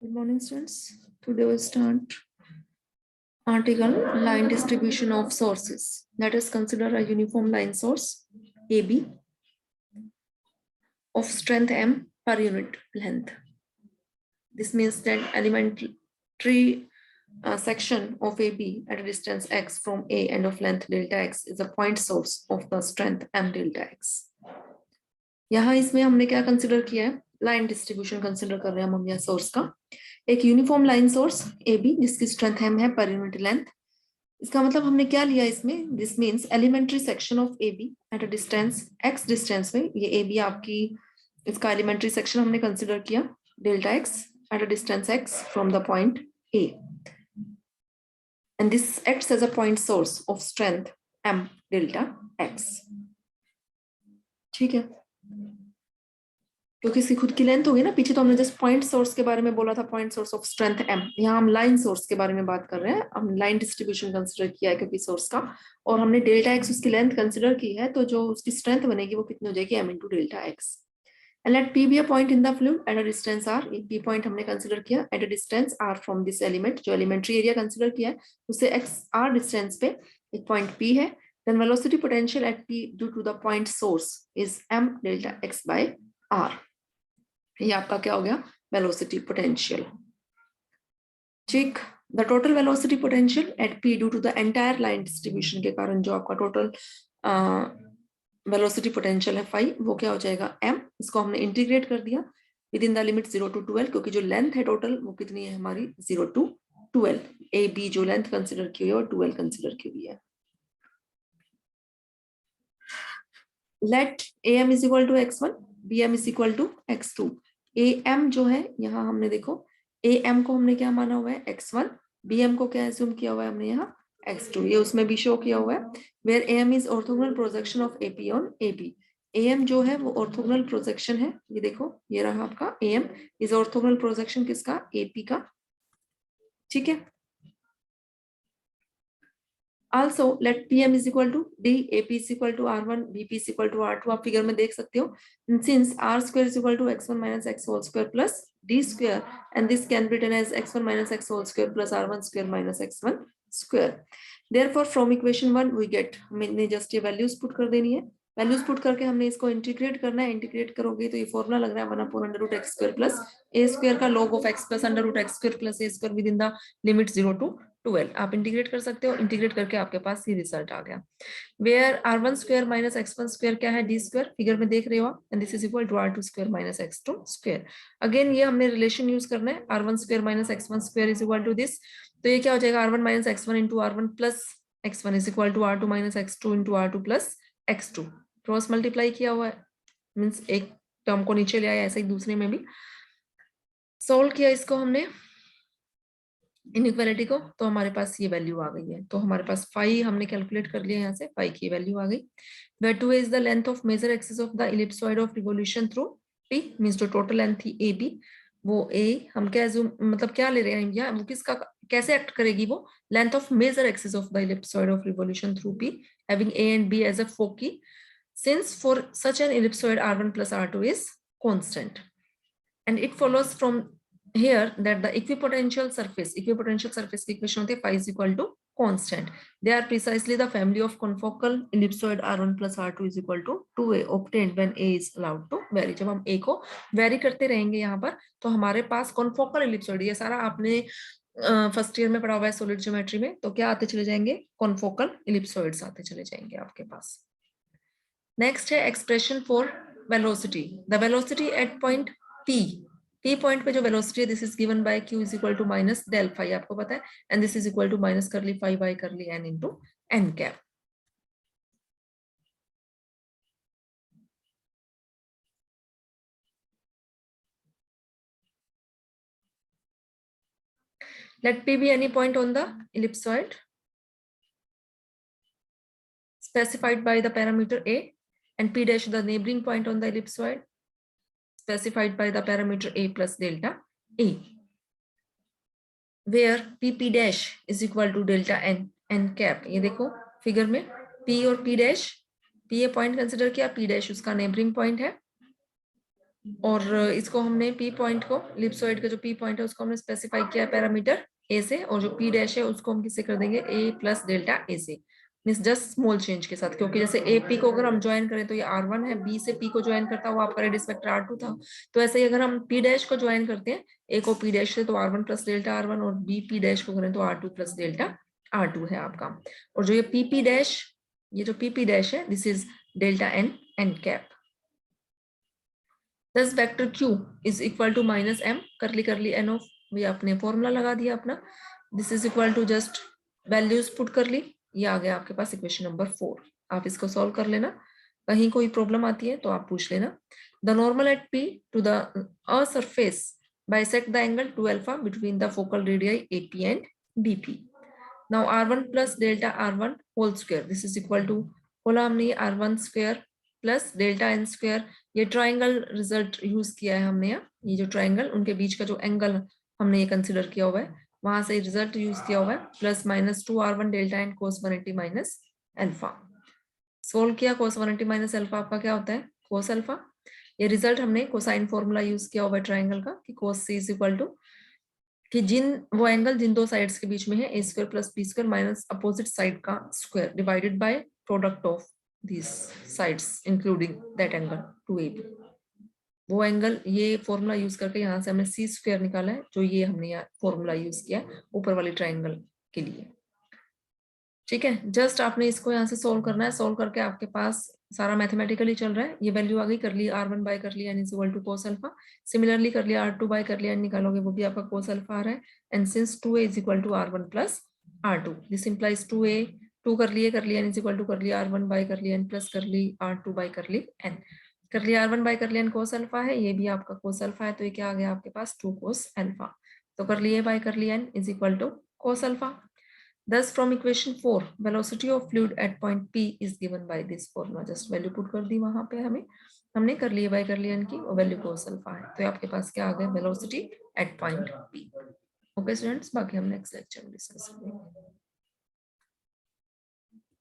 Good morning, students. Today we start article line distribution of sources. Let us consider a uniform line source AB of strength M per unit length. This means that elementary section of AB at a distance x from A and of length delta x is a point source of the strength M delta x. यहाँ इसमें हमने क्या consider किया है, line distribution consider कर रहे हैं हम यहाँ सोर्स का, एक uniform line source A B जिसकी स्ट्रेंथ एम है पर यूनिट लेंथ। इसका मतलब हमने क्या लिया इसमें, this means elementary section of A B at a distance x distance में, ये ए बी आपकी इसका एलिमेंट्री सेक्शन हमने कंसिडर किया delta x at a distance x from the point A, and this acts as a point source of strength M delta x. ठीक है, क्योंकि इसकी खुद की लेंथ होगी ना, पीछे तो हमने जस्ट पॉइंट सोर्स के बारे में बोला था, point source of strength M, यहाँ हम लाइन सोर्स के बारे में बात कर रहे हैं, हम लाइन डिस्ट्रीब्यूशन कंसिडर किया है क्योंकि सोर्स का, और हमने डेल्टा एक्स उसकी लेंथ कंसिडर की है, तो जो उसकी स्ट्रेंथ बनेगी वो कितनी हो जाएगी, m into delta x. And let P be a point in the fluid at a distance r, एक पी पॉइंट हमने कंसिडर किया at a distance r from this element, जो एलिमेंट्री एरिया कंसिडर किया है उससे एक्स आर डिस्टेंस पे एक point P है, then velocity potential at P due to the point source is m delta x by r. ये आपका क्या हो गया, वेलोसिटी पोटेंशियल। ठीक, the total velocity potential at P due to the entire line distribution के कारण जो आपका टोटल वेलोसिटी पोटेंशियल है फाई, वो क्या हो जाएगा एम, इसको हमने इंटीग्रेट कर दिया with in the limit 0 to 12, क्योंकि जो लेंथ है टोटल वो कितनी है हमारी 0 to 12, ए बी जो लेंथ कंसिडर की हुई है और 12 कंसिडर की हुई है। Let A M is equal to x1, B M is equal to x2। A M जो है यहाँ हमने देखो, ए एम को हमने क्या माना हुआ है x1, बी एम को क्या एज्यूम किया हुआ है हमने यहाँ x2, ये उसमें भी शो किया हुआ है, where A M is orthogonal projection of A P on A B. A M जो है वो ऑर्थोगोनल प्रोजेक्शन है, ये देखो ये रहा आपका A M is orthogonal projection किसका, ए पी का। ठीक है, also let pm is equal to d, ap is equal to r1, bp is equal to r2, आप फिगर में देख सकते हो, since r square is equal to x1 minus x whole square plus d square, and this can be written as x1 minus x whole square plus r1 square minus x1 square. Therefore from equation 1 we get, हमने just ये values put कर देनी है, values put करके हमने इसको integrate करना है, इंटीग्रेट करोगे तो ये फॉर्मूला लग रहा है 1/√x² प्लस ए स्क्वायर का log of x plus √x² plus A square with in the limit 0 to 12। आप इंटीग्रेट कर सकते हो, इंटीग्रेट करके आपके पास ये रिजल्ट आ गया, where r1 square minus x1 square क्या है, d स्क्वायर, फिगर में देख रहे हो आप, and this is equal to r2 square minus x2 square. Again ये हमने रिलेशन यूज करना है, r1 square minus x1 square is equal to this, तो ये क्या हो जाएगा r1 माइनस x1 into r1 plus x1 is equal to r2 minus x2 into r2 plus x2, cross multiply किया हुआ है, मीन्स एक टर्म को नीचे ले आया, ऐसे ही दूसरे में भी सोल्व किया इसको हमने इनइक्वालिटी को, तो हमारे पास ये वैल्यू आ गई है, तो हमारे पास फाई हमने कैलकुलेट कर लिया, यहाँ से फाई की वैल्यू आ गई, where 2 is the length of major axis of the ellipsoid of revolution through P, means जो टोटल लेंथ थी ए बी, वो ए हम क्या मतलब क्या ले रहे हैं या वो किसका कैसे एक्ट करेगी, वो length of major axis of the ellipsoid of revolution through P having A and B as a foci, since for such an ellipsoid r1 plus r2 is constant, and it follows from here that the equipotential surface की equation होती है phi is equal to constant, they are precisely the family of confocal ellipsoid r1 plus r2 is equal to 2a obtained when a is allowed to vary। जब हम a को vary करते रहेंगे यहाँ पर, तो हमारे पास confocal ellipsoid, ये सारा आपने फर्स्ट ईयर में पढ़ा हुआ है सॉलिड ज्योमेट्री में, तो क्या आते चले जाएंगे, confocal ellipsoids आते चले जाएंगे आपके पास। नेक्स्ट है expression for velocity, the velocity at point P, P point पे जो वेलोसिटी है, this is given by Q is equal to minus del phi, आपको पता है, and this is equal to minus curly phi by curly n into n cap. Let P be any point on the ellipsoid specified by the parameter a, and P dash the neighboring point on the ellipsoid specified by the parameter a plus delta a, where P dash is equal to delta n cap। ये देखो figure में P और P dash, P ये point consider किया, P dash उसका neighbouring point है, और इसको हमने पी पॉइंट को, इलिप्सॉइड का जो पी पॉइंट है उसको हमने स्पेसिफाई किया पैरामीटर ए से, और जो पी डैश है उसको हम किससे कर देंगे, ए प्लस डेल्टा ए से, मीन्स जस्ट स्मॉल चेंज के साथ, क्योंकि जैसे ए पी को अगर हम ज्वाइन करें तो ये R1 है, बी से पी को ज्वाइन करता हुआ आपका रेडियस वेक्टर R2 था, तो ऐसे ही अगर हम पी डैश को ज्वाइन करते हैं ए को पी डैश से तो R1 प्लस डेल्टा R1, और बी पी डैश को करें तो R2 प्लस डेल्टा R2 है आपका। और जो ये पी डैश, ये जो पी डैश है this is delta N N cap. Thus vector Q is equal to minus m curly n of, ये आपने फॉर्मूला लगा दिया अपना, this is equal to just values put कर ली, ये आ गया आपके पास इक्वेशन नंबर 4। आप इसको सॉल्व कर लेना, कहीं कोई प्रॉब्लम आती है तो आप पूछ लेना। The normal at P to the a surface bisect the angle 2 alpha between the focal radii AP and BP। Now R1 plus delta R1 whole square, this is equal to, बोला हमने R1 square plus delta n square, ये triangle result use किया है हमने यहाँ, ये जो triangle उनके बीच का जो एंगल हमने ये कंसिडर किया हुआ है, वहां से रिजल्ट यूज किया हुआ है, plus minus 2R1 delta n cos 180 minus alpha. Solve किया, कोस 180 माइनस अल्फा आपका क्या होता है, कोस अल्फा। ये रिजल्ट हमने कोसाइन फॉर्मूला यूज किया हुआ है ट्राइंगल का, कि cos C is equal to, कि वो एंगल जिन दो साइड्स के बीच में है, A square plus B square minus opposite side का square divided by product of these sides including that angle 2AB। वो एंगल, ये फॉर्मूला यूज करके यहाँ से हमने सी स्क्वायर निकाला है, जो ये हमने यहाँ फॉर्मूला यूज किया है ऊपर वाले ट्राइंगल के लिए। ठीक है, जस्ट आपने इसको यहाँ से सोल्व करना है, सोल्व करके आपके पास सारा मैथमेटिकली चल रहा है, ये वैल्यू आ गई, कर ली R1 बाय कर लिया n is equal to cos alpha, similarly कर लिया R2 बाय कर लिया n निकालोगे वो भी आपका कोस अल्फा आ रहा है, and since 2a is equal to R1 plus R2, this implies 2a, 2 कर लिए n इज इक्वल टू कर लिया R1 बाय कर लिया n प्लस कर ली R2 बाय कर ली n, कर लिया R1 बाय कर लिया n कोस अल्फा है, ये भी आपका कोस अल्फा है, तो ये क्या आ गया आपके पास 2 कोस अल्फा, तो कर लिए बाय कर लिया n is equal to cos alpha. Thus, from equation 4, velocity of fluid at point P is given by this formula. Just value put कर दी वहां पे हमने कर लिए बाय कर लिया इनकी, और वैल्यू कोस अल्फा है, तो आपके पास क्या आ गया, velocity at point P। Okay students, बाकी हम नेक्स्ट लेक्चर में डिस्कस करेंगे।